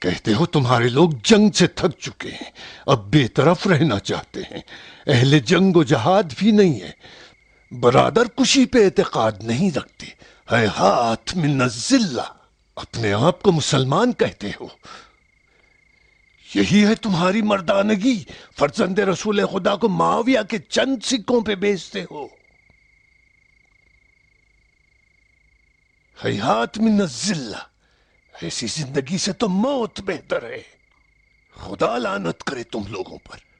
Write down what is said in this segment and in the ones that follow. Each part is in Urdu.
کہتے ہو تمہارے لوگ جنگ سے تھک چکے ہیں، اب بے طرف رہنا چاہتے ہیں، اہل جنگ و جہاد بھی نہیں ہے، برادر کشی پہ اعتقاد نہیں رکھتے، ہیہات من الذلہ، اپنے آپ کو مسلمان کہتے ہو، یہی ہے تمہاری مردانگی، فرزند رسول خدا کو معاویہ کے چند سکوں پہ بیچتے ہو، ہیہات من الذلہ، ایسی زندگی سے تو موت بہتر ہے، خدا لعنت کرے تم لوگوں پر۔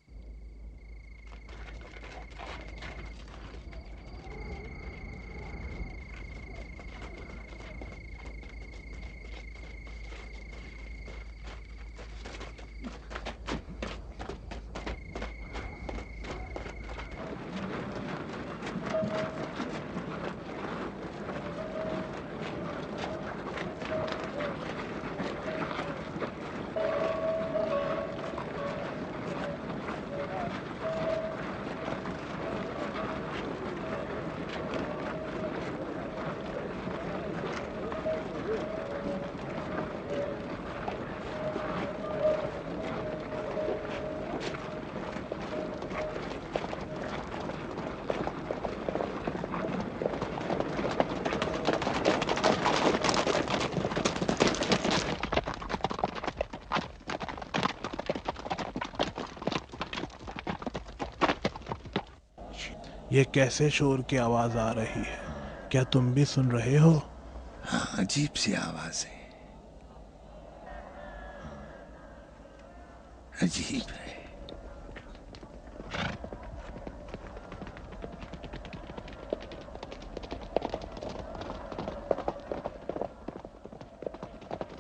یہ کیسے شور کی آواز آ رہی ہے؟ کیا تم بھی سن رہے ہو؟ ہاں، عجیب سی آواز ہے، عجیب ہے۔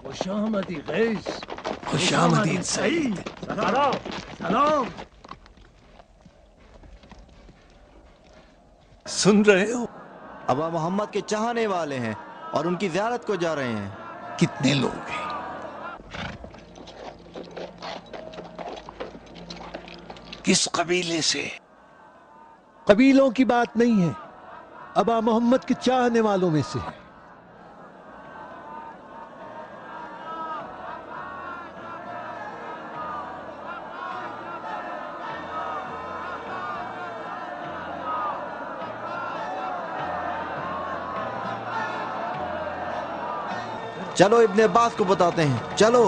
خوش آمدی قیس، خوش آمدید سعید۔ سلام سلام۔ سن رہے ہو؟ ابا محمد کے چاہنے والے ہیں اور ان کی زیارت کو جا رہے ہیں۔ کتنے لوگ ہیں؟ کس قبیلے سے؟ قبیلوں کی بات نہیں ہے، ابا محمد کے چاہنے والوں میں سے ہے۔ چلو ابن عباس کو بتاتے ہیں، چلو۔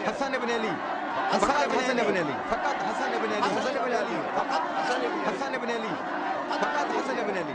حسن بن علی، فقط حسن بن علی، فقط حسن بن علی، حسن بن علی، فقط حسن بن علی، فقط حسن بن علی،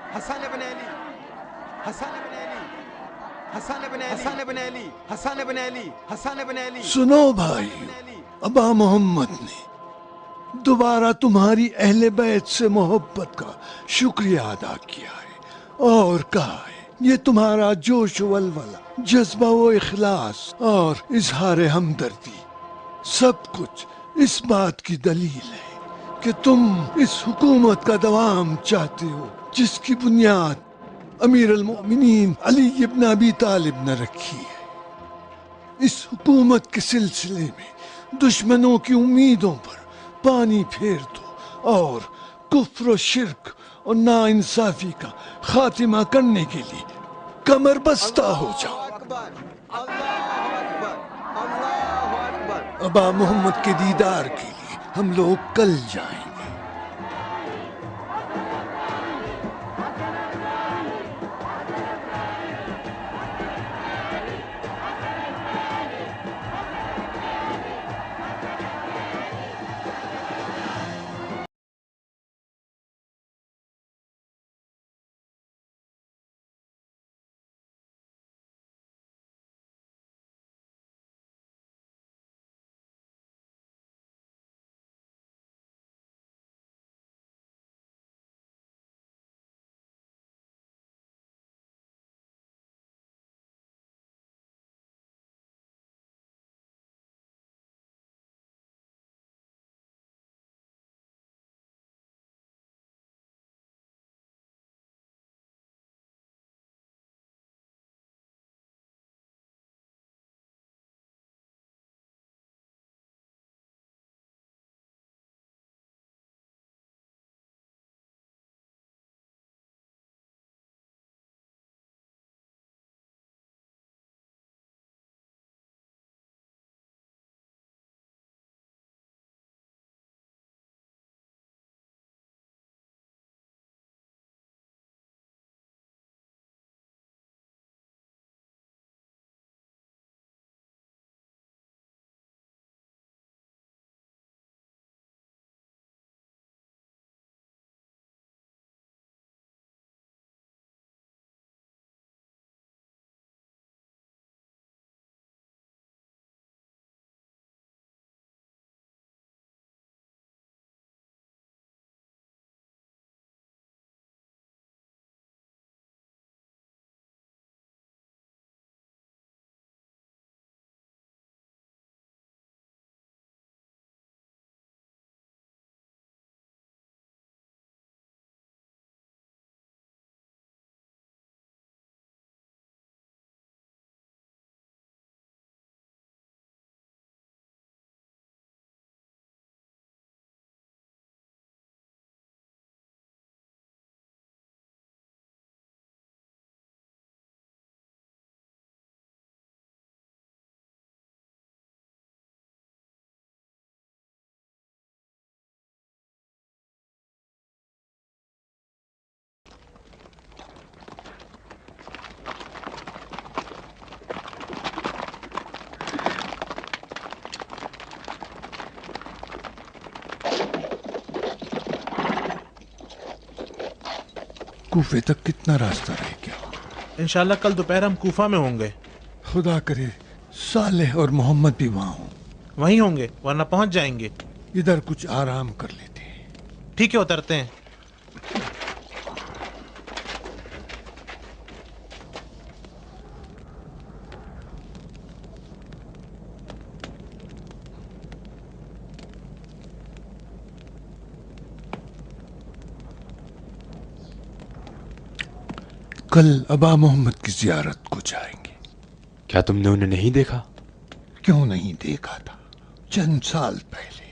حسن بن علی حسن بن علی حسن بن علی حسن بن علی حسن بن علی حسن بن علی سنو بھائی، ابا محمد نے دوبارہ تمہاری اہل بیت سے محبت کا شکریہ ادا کیا ہے اور کہا ہے یہ تمہارا جوش و ولولہ، جذبہ و اخلاص اور اظہار ہمدردی سب کچھ اس بات کی دلیل ہے کہ تم اس حکومت کا دوام چاہتے ہو جس کی بنیاد امیر المؤمنین علی ابن ابی طالب نے رکھی ہے۔ اس حکومت کے سلسلے میں دشمنوں کی امیدوں پر پانی پھیر دو اور کفر و شرک اور ناانصافی کا خاتمہ کرنے کے لیے کمر بستہ ہو جاؤ۔ اکبر اللہ اکبر اللہ اکبر۔ ابا محمد کے دیدار کے لیے ہم لوگ کل جائیں گے۔ کوفے تک کتنا راستہ رہ گیا؟ انشاءاللہ کل دوپہر ہم کوفہ میں ہوں گے۔ خدا کرے صالح اور محمد بھی وہاں ہوں۔ وہیں ہوں گے ورنہ پہنچ جائیں گے۔ ادھر کچھ آرام کر لیتے ہیں۔ ٹھیک ہے اترتے ہیں۔ کل ابا محمد کی زیارت کو جائیں گے۔ کیا تم نے انہیں نہیں دیکھا؟ کیوں نہیں دیکھا تھا؟ چند سال پہلے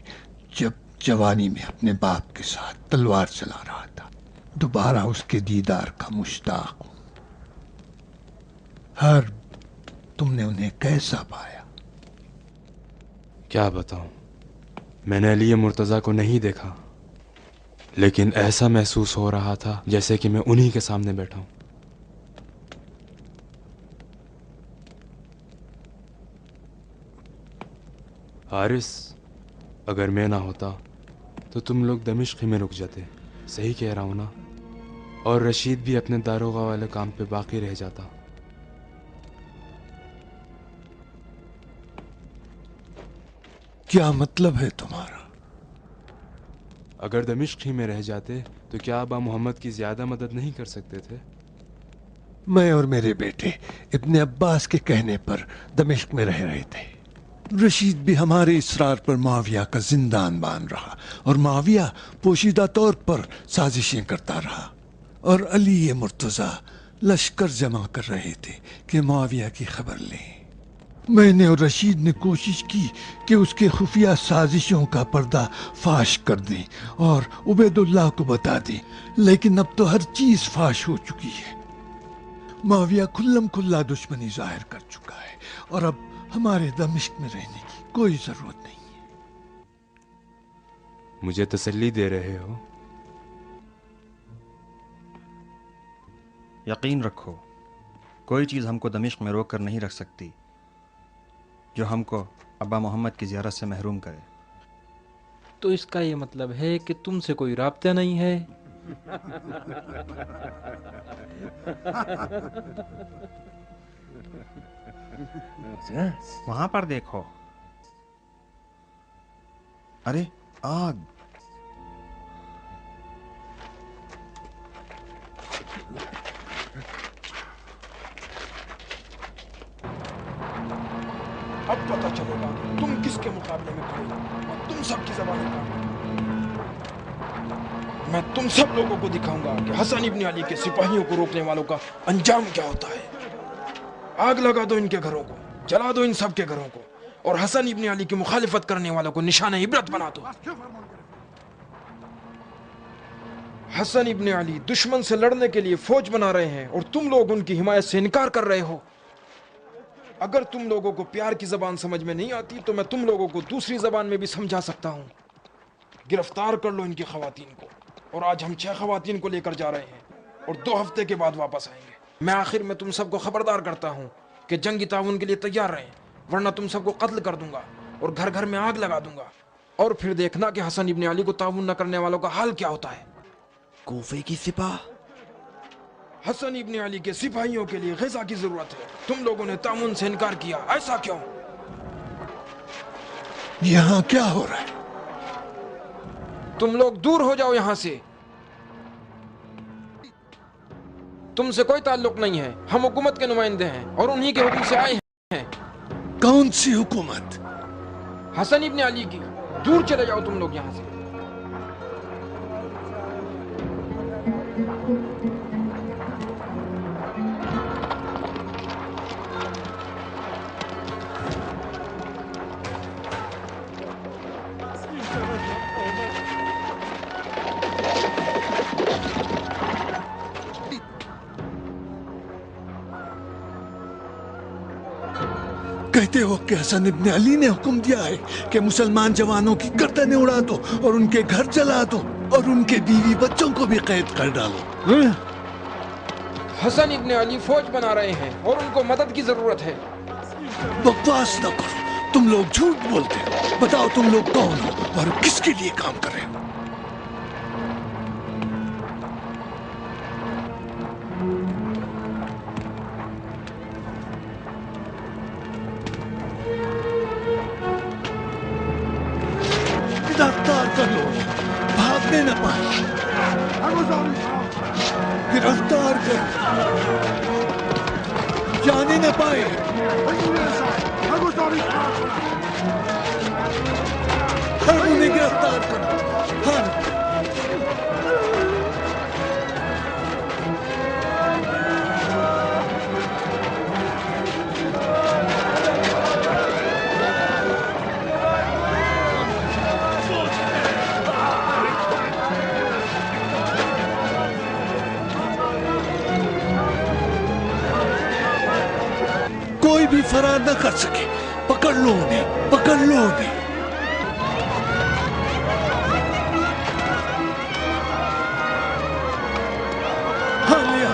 جب جوانی میں اپنے باپ کے ساتھ تلوار چلا رہا تھا، دوبارہ اس کے دیدار کا مشتاق ہوں۔ ہر تم نے انہیں کیسا پایا؟ کیا بتاؤں، میں نے علی مرتضیٰ کو نہیں دیکھا، لیکن ایسا محسوس ہو رہا تھا جیسے کہ میں انہی کے سامنے بیٹھا ہوں۔ حارث، اگر میں نہ ہوتا تو تم لوگ دمشق ہی میں رک جاتے۔ صحیح کہہ رہا ہوں نا؟ اور رشید بھی اپنے داروغہ والے کام پہ باقی رہ جاتا۔ کیا مطلب ہے تمہارا؟ اگر دمشق ہی میں رہ جاتے تو کیا ابا محمد کی زیادہ مدد نہیں کر سکتے تھے؟ میں اور میرے بیٹے ابن عباس کے کہنے پر دمشق میں رہ رہے تھے۔ رشید بھی ہمارے اصرار پر معاویہ کا زندان بان رہا اور معاویہ پوشیدہ طور پر سازشیں کرتا رہا، اور علی مرتضیٰ لشکر جمع کر رہے تھے کہ معاویہ کی خبر لیں۔ میں نے اور رشید نے کوشش کی کہ اس کے خفیہ سازشوں کا پردہ فاش کر دیں اور عبید اللہ کو بتا دیں، لیکن اب تو ہر چیز فاش ہو چکی ہے۔ معاویہ کھلم کھلا دشمنی ظاہر کر چکا ہے، اور اب ہمارے دمشق میں رہنے کی کوئی ضرورت نہیں ہے۔ مجھے تسلی دے رہے ہو؟ یقین رکھو، کوئی چیز ہم کو دمشق میں روک کر نہیں رکھ سکتی جو ہم کو ابا محمد کی زیارت سے محروم کرے۔ تو اس کا یہ مطلب ہے کہ تم سے کوئی رابطہ نہیں ہے؟ وہاں پر دیکھو، ارے آگ! اب پتہ چلے گا کہ تم کس کے مقابلے میں کھڑے ہو اور تم سب کی زبانیں کاٹ دو۔ میں تم سب لوگوں کو دکھاؤں گا کہ حسن ابن علی کے سپاہیوں کو روکنے والوں کا انجام کیا ہوتا ہے۔ آگ لگا دو ان کے گھروں کو، جلا دو ان سب کے گھروں کو، اور حسن ابن علی کی مخالفت کرنے والوں کو نشانہ عبرت بنا دو۔ حسن ابن علی دشمن سے لڑنے کے لیے فوج بنا رہے ہیں اور تم لوگ ان کی حمایت سے انکار کر رہے ہو۔ اگر تم لوگوں کو پیار کی زبان سمجھ میں نہیں آتی تو میں تم لوگوں کو دوسری زبان میں بھی سمجھا سکتا ہوں۔ گرفتار کر لو ان کی خواتین کو، اور آج ہم 6 خواتین کو لے کر جا رہے ہیں اور 2 ہفتے کے بعد واپس آئیں گے۔ میں آخر میں تم سب کو خبردار کرتا ہوں کہ جنگی تعاون کے لیے تیار رہیں، ورنہ تم سب کو قتل کر دوں گا اور گھر گھر میں آگ لگا دوں گا، اور پھر دیکھنا کہ حسن ابن علی کو تعاون نہ کرنے والوں کا حال کیا ہوتا ہے۔ کوفے کی سپاہ! حسن ابن علی کے سپاہیوں کے لیے غذا کی ضرورت ہے، تم لوگوں نے تعاون سے انکار کیا، ایسا کیوں؟ یہاں کیا ہو رہا ہے؟ تم لوگ دور ہو جاؤ یہاں سے، تم سے کوئی تعلق نہیں ہے۔ ہم حکومت کے نمائندے ہیں اور انہی کے حکم سے آئے ہیں۔ کون سی حکومت؟ حسن ابن علی کی۔ دور چلے جاؤ تم لوگ یہاں سے۔ کہتے ہو کہ حسن ابن علی نے حکم دیا ہے کہ مسلمان جوانوں کی گردنیں اڑا دو اور ان کے گھر جلا دو اور ان کے بیوی بچوں کو بھی قید کر ڈالو۔ حسن ابن علی فوج بنا رہے ہیں اور ان کو مدد کی ضرورت ہے۔ بکواس نہ کرو، تم لوگ جھوٹ بولتے ہو۔ بتاؤ تم لوگ کون ہو اور کس کے لیے کام کر رہے ہو؟ گرفتار کر لو، بھاگنے نہ پائے۔ گرفتار کر، جانے نہ پائے۔ ہر انہیں گرفتار کرو، ہر۔ کوئی بھی فرار نہ کر سکے۔ پکڑ لو انہیں، پکڑ لو انہیں۔ ہاں لیا۔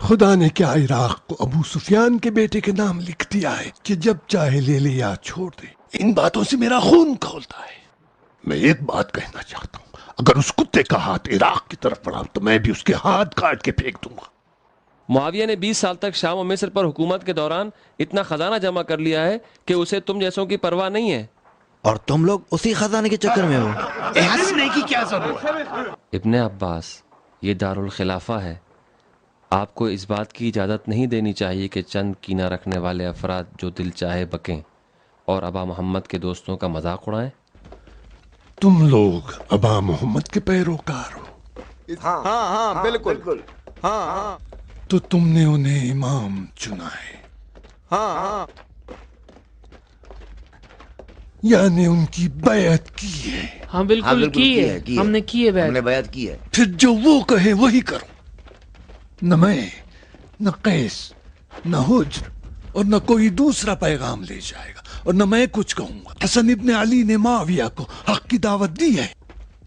خدا نے کیا عراق کو ابو سفیان کے بیٹے کے نام لکھ دیا ہے کہ جب چاہے لے لے یا چھوڑ دے؟ ان باتوں سے میرا خون کھولتا ہے۔ میں ایک بات کہنا چاہتا ہوں، اگر اس کتے کا ہاتھ عراق کی طرف بڑھا تو میں بھی اس کے ہاتھ کاٹ کے پھینک دوں گا۔ معاویہ نے 20 سال تک شام و مصر پر حکومت کے دوران اتنا خزانہ جمع کر لیا ہے کہ اسے تم جیسوں کی پرواہ نہیں ہے، اور تم لوگ اسی خزانے کے چکر میں ہو۔ ہنسنے کی کیا ضرورت ہے؟ ابن عباس، یہ دارالخلافہ ہے، آپ کو اس بات کی اجازت نہیں دینی چاہیے کہ چند کینہ رکھنے والے افراد جو دل چاہے بکیں اور ابا محمد کے دوستوں کا مذاق اڑائیں۔ تم لوگ ابا محمد کے پیروکار ہو؟ ہاں ہاں بالکل ہاں ہاں تو تم نے انہیں امام چنا ہے؟ ہاں ہاں یعنی ان کی بیعت کی ہے؟ ہاں بالکل کی ہے، ہم نے کی ہے ہم نے بیعت کی ہے۔ پھر جو وہ کہے وہی کرو، نہ میں نہ قیس نہ حجر اور نہ کوئی دوسرا پیغام لے جائے گا، اور نہ میں کچھ کہوں گا۔ حسن ابن علی نے معاویہ کو حق کی دعوت دی ہے،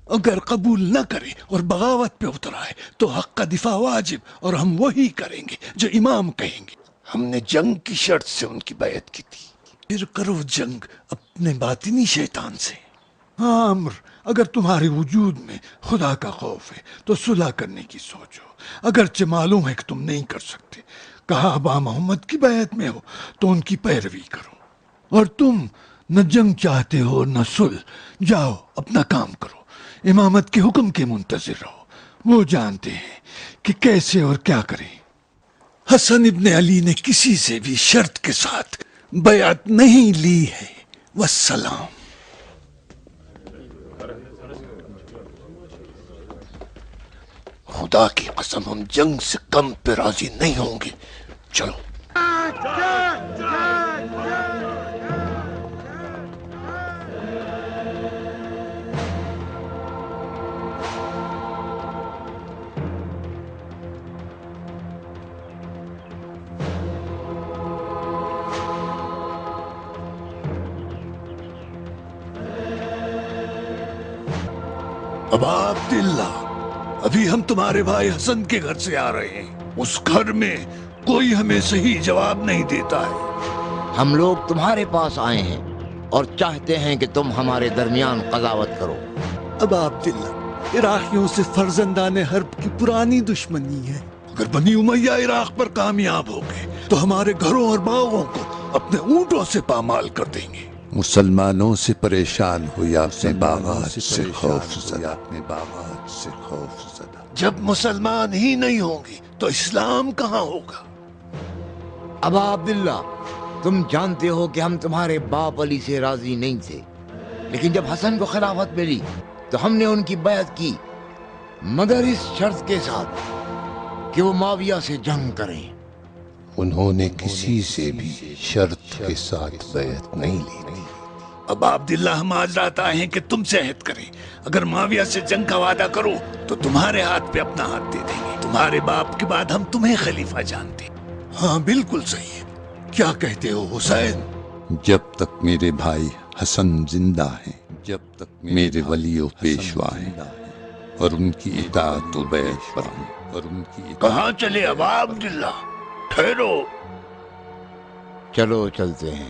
اگر قبول نہ کرے اور بغاوت پہ اتر آئے تو حق کا دفاع واجب، اور ہم وہی کریں گے جو امام کہیں گے۔ ہم نے جنگ کی شرط سے ان کی بیعت کی تھی، پھر کرو جنگ اپنے باطنی شیطان سے۔ ہاں عمر، اگر تمہارے وجود میں خدا کا خوف ہے تو صلح کرنے کی سوچو، اگرچہ معلوم ہے کہ تم نہیں کر سکتے۔ کہا ابا محمد کی بیعت میں ہو تو ان کی پیروی کرو، اور تم نہ جنگ چاہتے ہو نہ صلح، جاؤ اپنا کام کرو، امامت کے حکم کے منتظر رہو، وہ جانتے ہیں کہ کیسے اور کیا کریں۔ حسن ابن علی نے کسی سے بھی شرط کے ساتھ بیعت نہیں لی ہے۔ والسلام۔ خدا کی قسم ہم جنگ سے کم پہ راضی نہیں ہوں گے، چلو۔ ابا عبداللہ، ابھی ہم تمہارے بھائی حسن کے گھر سے آ رہے ہیں، اس گھر میں کوئی ہمیں صحیح جواب نہیں دیتا ہے۔ ہم لوگ تمہارے پاس آئے ہیں اور چاہتے ہیں کہ تم ہمارے درمیان قضاوت کرو۔ ابا عبداللہ، عراقیوں سے فرزندان حرب کی پرانی دشمنی ہے، اگر بنی امیہ عراق پر کامیاب ہو گئے تو ہمارے گھروں اور باغوں کو اپنے اونٹوں سے پامال کر دیں گے۔ مسلمانوں سے پریشان ہو یا اپنے باغات سے خوف زدہ، جب مسلمان ہی نہیں ہوں گے تو اسلام کہاں ہوگا؟ ابا عبداللہ، تم جانتے ہو کہ ہم تمہارے باپ علی سے راضی نہیں تھے، لیکن جب حسن کو خلافت ملی تو ہم نے ان کی بیعت کی، مگر اس شرط کے ساتھ کہ وہ معاویہ سے جنگ کریں۔ انہوں نے کسی سے بھی شرط کے ساتھ بیعت نہیں لی تھی۔ ابا عبداللہ، ہم آج رات آئے ہیں کہ تم سے عہد کریں، اگر معاویہ سے جنگ کا وعدہ کرو تو تمہارے ہاتھ پہ اپنا ہاتھ دے دیں گے، تمہارے باپ کے بعد ہم تمہیں خلیفہ جانتے ہیں۔ ہاں بالکل صحیح ہے، کیا کہتے ہو حسین؟ جب تک میرے بھائی حسن زندہ ہیں، جب تک میرے ولی و پیشوا ہیں اور ان کی اطاعت و بیعت پر ہیں، اور ان کی کہاں چلے ابا عبداللہ؟ ٹھہرو۔ چلو چلتے ہیں۔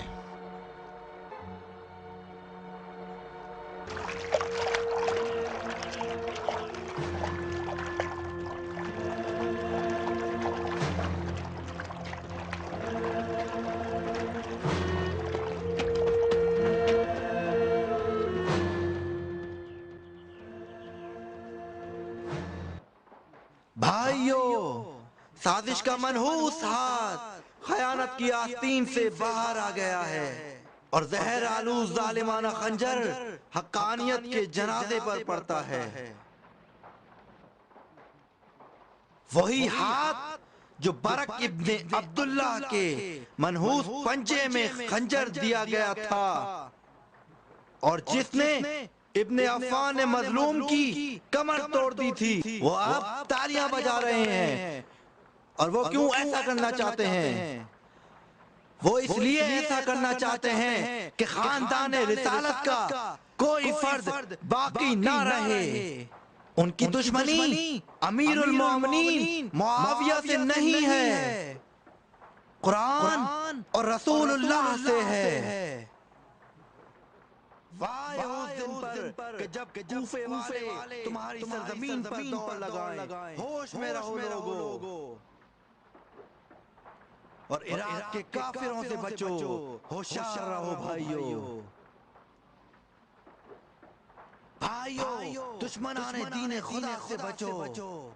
بھائیو، سازش کا منحوس ہاتھ خیانت کی آستین سے باہر آ گیا ہے، اور زہر آلود ظالمانہ خنجر حقانیت کے جنازے پر پڑتا ہے۔ وہی ہاتھ جو برق ابن عبداللہ کے منحوس پنجے میں خنجر دیا گیا تھا، اور جس نے ابن عفان مظلوم کی کمر توڑ دی تھی، وہ اب تالیاں بجا رہے ہیں۔ اور وہ کیوں ایسا کرنا چاہتے ہیں؟ وہ اس لیے ایسا کرنا چاہتے ہیں کہ خاندان رسالت کا کوئی فرد باقی نہ رہے۔ ان کی دشمنی امیر المومنین معاویہ سے نہیں ہے، قرآن اور رسول اللہ سے ہے۔ وائے اس دن پر کہ جب کوفے والے تمہاری سرزمین پر دوڑ لگائیں، ہوش میں رہو لوگو، اور عراق کے کافروں سے بچو، ہوشیار رہو بھائیو۔ بھائیو دشمنان دین خدا سے بچو،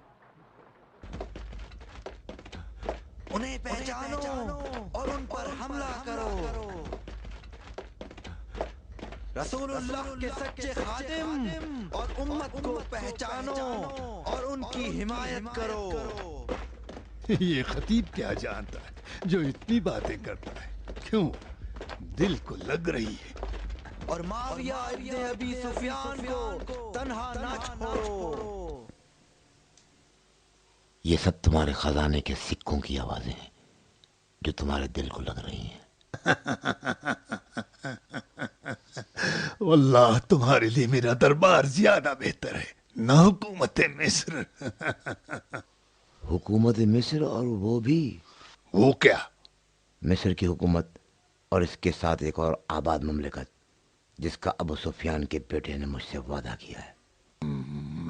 انہیں پہچانو اور ان پر حملہ کرو۔ رسول اللہ کے سچے خادم اور امت کو پہچانو اور ان کی حمایت کرو۔ یہ خطیب کیا جانتا ہے جو اتنی باتیں کرتا ہے؟ کیوں؟ دل کو لگ رہی ہے۔ اور معاویہ ابن ابی سفیان کو تنہا نہ چھوڑو۔ یہ سب تمہارے خزانے کے سکوں کی آوازیں ہیں جو تمہارے دل کو لگ رہی ہیں۔ واللہ تمہارے لیے میرا دربار زیادہ بہتر ہے، نہ حکومت مصر۔ حکومت مصر؟ اور وہ بھی؟ وہ کیا؟ مصر کی حکومت اور اس کے ساتھ ایک اور آباد مملکت جس کا ابو سفیان کے بیٹے نے مجھ سے وعدہ کیا ہے۔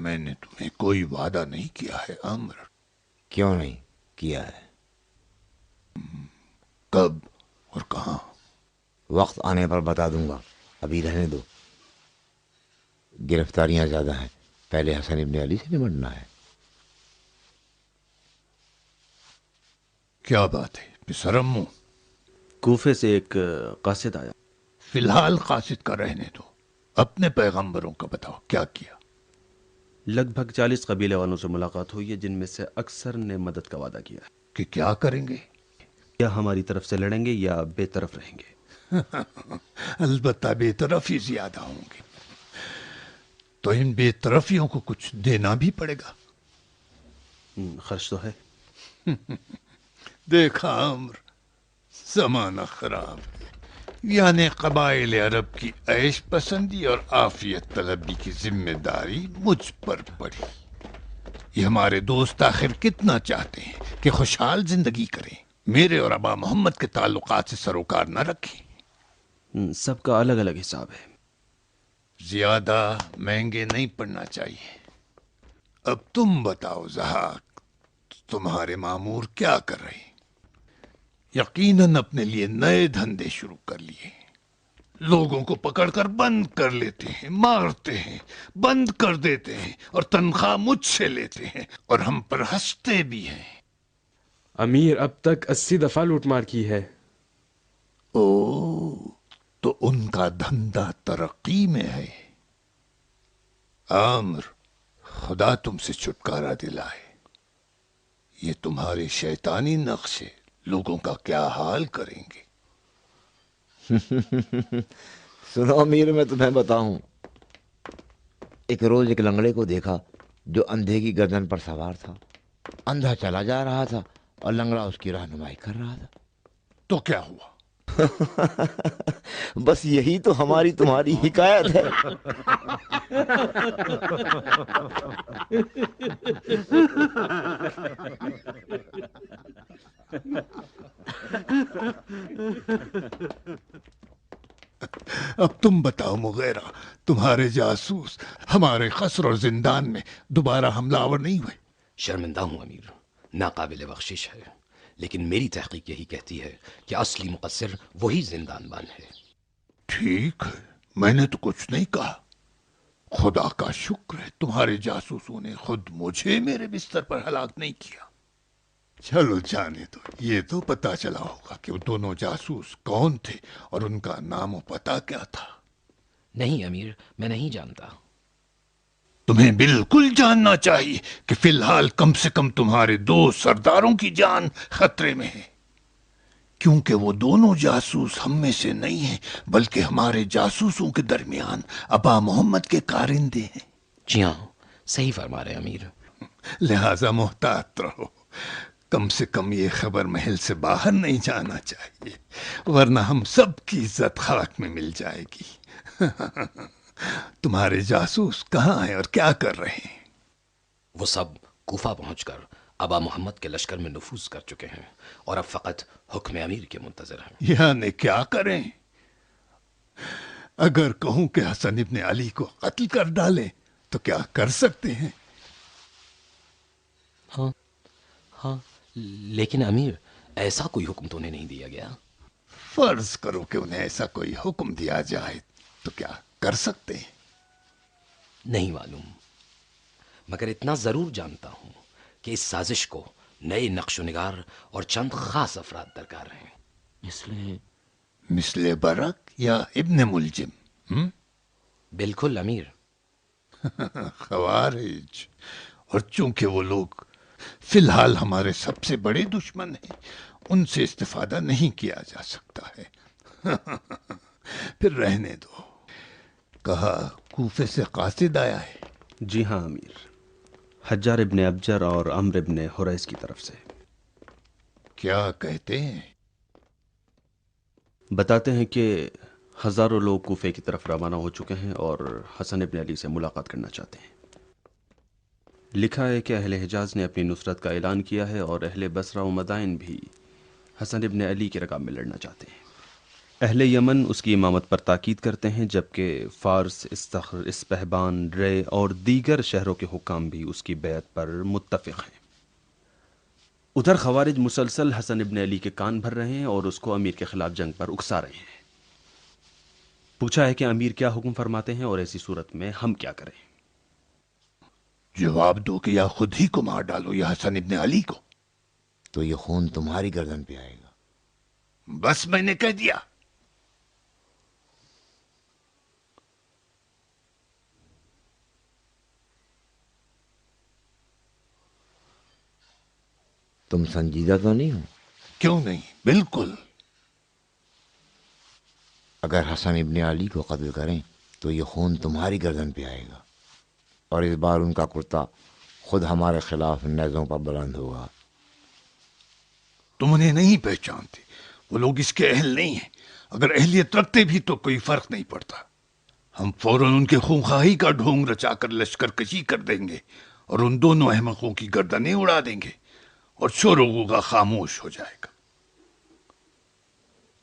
میں نے تمہیں کوئی وعدہ نہیں کیا ہے عمر۔ کیوں نہیں کیا ہے؟ کب اور کہاں؟ وقت آنے پر بتا دوں گا، ابھی رہنے دو۔ گرفتاریاں زیادہ ہیں، پہلے حسن ابن علی سے نمٹنا ہے۔ کیا بات ہے پسرمو؟ کوفے سے ایک قاصد آیا۔ فی الحال قاصد کا رہنے دو، اپنے پیغمبروں کا بتاؤ کیا کیا؟ لگ بھگ 40 قبیلے والوں سے ملاقات ہوئی ہے، جن میں سے اکثر نے مدد کا وعدہ کیا ہے۔ کہ کیا کریں گے؟ یا ہماری طرف سے لڑیں گے یا بے طرف رہیں گے۔ البتہ بے طرف ہی زیادہ ہوں گے، تو ان بے طرفیوں کو کچھ دینا بھی پڑے گا۔ خرچ تو ہے۔ دیکھا عمر، زمانہ خراب ہے، یعنی قبائل عرب کی عیش پسندی اور عافیت طلبی کی ذمہ داری مجھ پر پڑی۔ یہ ہمارے دوست آخر کتنا چاہتے ہیں کہ خوشحال زندگی کریں، میرے اور ابا محمد کے تعلقات سے سروکار نہ رکھیں۔ سب کا الگ الگ حساب ہے۔ زیادہ مہنگے نہیں پڑنا چاہیے۔ اب تم بتاؤ زہاک، تمہارے مامور کیا کر رہے ہیں؟ یقیناً اپنے لیے نئے دھندے شروع کر لیے، لوگوں کو پکڑ کر بند کر لیتے ہیں، مارتے ہیں، بند کر دیتے ہیں، اور تنخواہ مجھ سے لیتے ہیں، اور ہم پر ہنستے بھی ہیں۔ امیر اب تک 80 دفعہ لوٹ مار کی ہے۔ او، تو ان کا دھندا ترقی میں ہے۔ عامر، خدا تم سے چھٹکارا دلائے، یہ تمہارے شیطانی نقشے لوگوں کا کیا حال کریں گے؟ سنو امیر، میں تمہیں بتاؤں، ایک روز ایک لنگڑے کو دیکھا جو اندھے کی گردن پر سوار تھا۔ اندھا چلا جا رہا تھا اور لنگڑا اس کی رہنمائی کر رہا تھا۔ تو کیا ہوا؟ بس یہی تو ہماری تمہاری حکایت ہے۔ اب تم بتاؤ مغیرہ، تمہارے جاسوس ہمارے قصر اور زندان میں دوبارہ حملہ آور نہیں ہوئے؟ شرمندہ ہوں امیر، ناقابل بخشش ہے، لیکن میری تحقیق یہی کہتی ہے کہ اصلی مقصر وہی زندان بان ہے۔ ٹھیک ہے، میں نے تو کچھ نہیں کہا۔ خدا کا شکر ہے تمہارے جاسوسوں نے خود مجھے میرے بستر پر ہلاک نہیں کیا۔ چلو جانے دو، یہ تو پتا چلا ہوگا کہ وہ دونوں جاسوس کون تھے اور ان کا نام و پتہ کیا تھا۔ نہیں امیر، میں نہیں جانتا۔ تمہیں بالکل جاننا چاہیے کہ فی الحال کم سے کم تمہارے 2 سرداروں کی جان خطرے میں ہے، کیونکہ وہ دونوں جاسوس ہم میں سے نہیں ہیں بلکہ ہمارے جاسوسوں کے درمیان ابا محمد کے کارندے ہیں۔ جی ہاں، صحیح فرما رہے امیر۔ لہذا محتاط رہو، کم سے کم یہ خبر محل سے باہر نہیں جانا چاہیے، ورنہ ہم سب کی عزت خاک میں مل جائے گی۔ تمہارے جاسوس کہاں ہیں اور کیا کر رہے ہیں؟ وہ سب کوفہ پہنچ کر ابا محمد کے لشکر میں نفوذ کر چکے ہیں اور اب فقط حکم امیر کے منتظر ہیں۔ یعنی کیا کریں؟ اگر کہوں کہ حسن ابن علی کو قتل کر ڈالیں تو کیا کر سکتے ہیں؟ ہاں لیکن امیر ایسا کوئی حکم تو انہیں نہیں دیا گیا۔ فرض کرو کہ انہیں ایسا کوئی حکم دیا جائے تو کیا کر سکتے ہیں؟ نہیں معلوم، مگر اتنا ضرور جانتا ہوں کہ اس سازش کو نئے نقش و نگار اور چند خاص افراد درکار ہیں۔ مثل برق یا ابن ملجم؟ بالکل امیر۔ خوارج، اور چونکہ وہ لوگ فی الحال ہمارے سب سے بڑے دشمن ہیں، ان سے استفادہ نہیں کیا جا سکتا ہے۔ پھر رہنے دو۔ کہا کوفے سے قاصد آیا ہے؟ جی ہاں امیر، حجار ابن ابجر اور عمر ابن حریث کی طرف سے۔ کیا کہتے ہیں؟ بتاتے ہیں کہ ہزاروں لوگ کوفے کی طرف روانہ ہو چکے ہیں اور حسن ابن علی سے ملاقات کرنا چاہتے ہیں۔ لکھا ہے کہ اہل حجاز نے اپنی نصرت کا اعلان کیا ہے اور اہل بصرہ و مدائن بھی حسن ابن علی کے رکاب میں لڑنا چاہتے ہیں۔ اہل یمن اس کی امامت پر تاکید کرتے ہیں، جبکہ فارس، استخر، اسپہبان، رے اور دیگر شہروں کے حکام بھی اس کی بیعت پر متفق ہیں۔ ادھر خوارج مسلسل حسن ابن علی کے کان بھر رہے ہیں اور اس کو امیر کے خلاف جنگ پر اکسا رہے ہیں۔ پوچھا ہے کہ امیر کیا حکم فرماتے ہیں اور ایسی صورت میں ہم کیا کریں؟ جواب دو کہ یا خود ہی کو مار ڈالو یا حسن ابن علی کو۔ تو یہ خون تمہاری گردن پہ آئے گا۔ بس میں نے کہہ دیا۔ تم سنجیدہ تو نہیں ہو؟ کیوں نہیں، بالکل۔ اگر حسن ابن علی کو قتل کریں تو یہ خون تمہاری گردن پہ آئے گا، اور اس بار ان کا کرتا خود ہمارے خلاف نیزوں پر بلند ہوگا۔ تم انہیں نہیں پہچانتے، وہ لوگ اس کے اہل نہیں ہیں۔ اگر اہلیت رکھتے بھی تو کوئی فرق نہیں پڑتا۔ ہم فوراً ان کے خونخواہی کا ڈھونگ رچا کر لشکر کشی کر دیں گے اور ان دونوں احمقوں کی گردنیں اڑا دیں گے اور شور و غوغا خاموش ہو جائے گا۔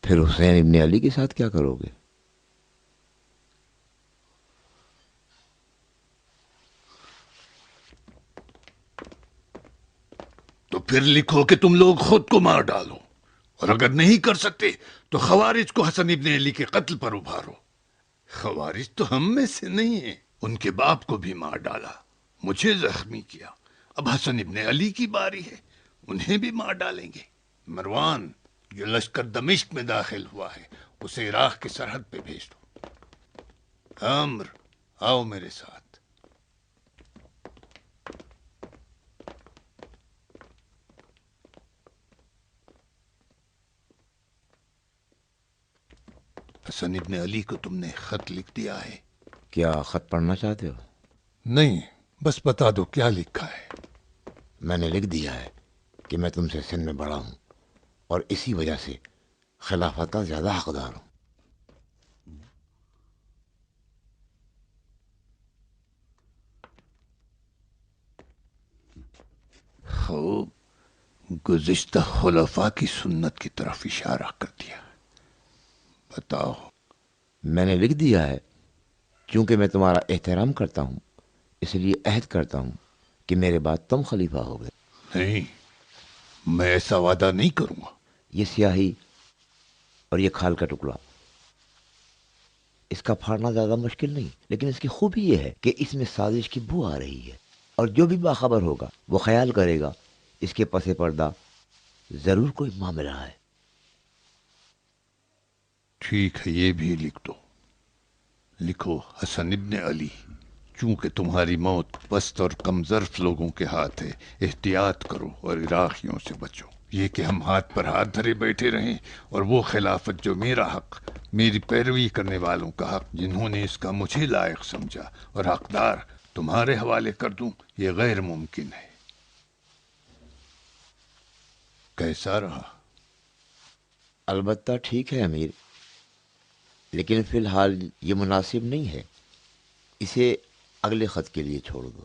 پھر حسین ابن علی کے ساتھ کیا کرو گے؟ تو پھر لکھو کہ تم لوگ خود کو مار ڈالو، اور اگر نہیں کر سکتے تو خوارج کو حسن ابن علی کے قتل پر ابھارو۔ خوارج تو ہم میں سے نہیں ہیں، ان کے باپ کو بھی مار ڈالا، مجھے زخمی کیا، اب حسن ابن علی کی باری ہے، انہیں بھی مار ڈالیں گے۔ مروان، جو لشکر دمشق میں داخل ہوا ہے اسے عراق کی سرحد پہ بھیج دو۔ عمر، آؤ میرے ساتھ۔ حسن ابن علی کو تم نے خط لکھ دیا ہے؟ کیا خط پڑھنا چاہتے ہو؟ نہیں، بس بتا دو کیا لکھا ہے۔ میں نے لکھ دیا ہے کہ میں تم سے سن میں بڑا ہوں اور اسی وجہ سے خلافت کا زیادہ حقدار ہوں۔ خوب، گزشتہ خلفاء کی سنت کی طرف اشارہ کر دیا۔ بتاؤ۔ میں نے لکھ دیا ہے چونکہ میں تمہارا احترام کرتا ہوں، اس لیے عہد کرتا ہوں کہ میرے بعد تم خلیفہ ہوگے۔ نہیں، میں ایسا وعدہ نہیں کروں گا۔ یہ سیاہی اور یہ کھال کا ٹکڑا، اس کا پھاڑنا زیادہ مشکل نہیں، لیکن اس کی خوبی یہ ہے کہ اس میں سازش کی بو آ رہی ہے، اور جو بھی باخبر ہوگا وہ خیال کرے گا اس کے پس پردہ ضرور کوئی معاملہ ہے۔ ٹھیک ہے، یہ بھی لکھ دو۔ لکھو حسن ابن علی، چونکہ تمہاری موت پست اور کم ظرف لوگوں کے ہاتھ ہے، احتیاط کرو اور عراقیوں سے بچو۔ یہ کہ ہم ہاتھ پر ہاتھ دھرے بیٹھے رہیں اور وہ خلافت جو میرا حق، میری پیروی کرنے والوں کا حق، جنہوں نے اس کا مجھے لائق سمجھا اور حقدار تمہارے حوالے کر دوں، یہ غیر ممکن ہے۔ کیسا رہا؟ البتہ ٹھیک ہے امیر، لیکن فی الحال یہ مناسب نہیں ہے، اسے اگلے خط کے لیے چھوڑ دو۔